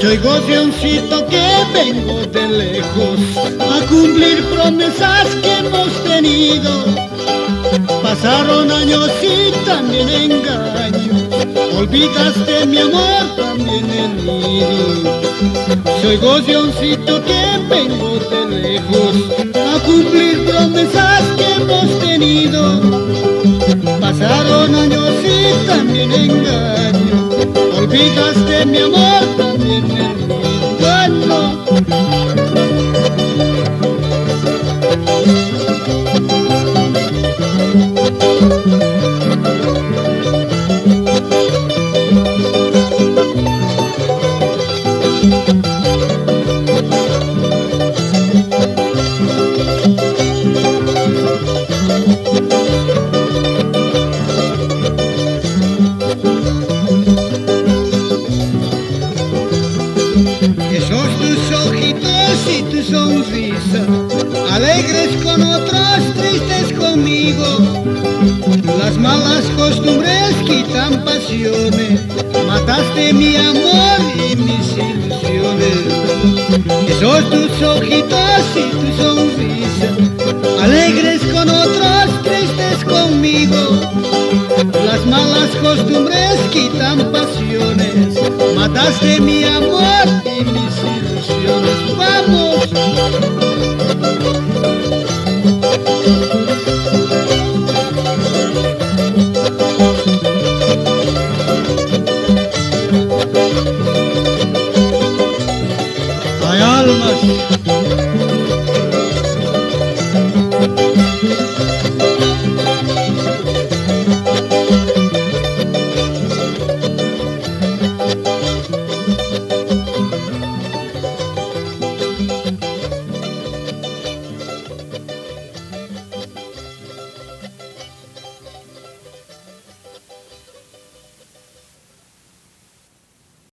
Soy gocioncito que vengo de lejos a cumplir promesas que hemos tenido. Pasaron años y también engaños, olvidaste mi amor, también el nido. Soy gocioncito que vengo de lejos a cumplir promesas que hemos tenido. Pasaron años y también engaños, olvidaste mi amor, también el nido. Esos tus ojitos y tu sonrisa, alegres con otros, tristes conmigo. Las malas costumbres quitan pasiones, mataste mi amor y mis ilusiones. Esos tus ojitos y tu sonrisa, alegres con otros, tristes conmigo. Las malas costumbres quitan pasiones, mataste mi amor y mis ilusiones. ¡Vamos! Hay almas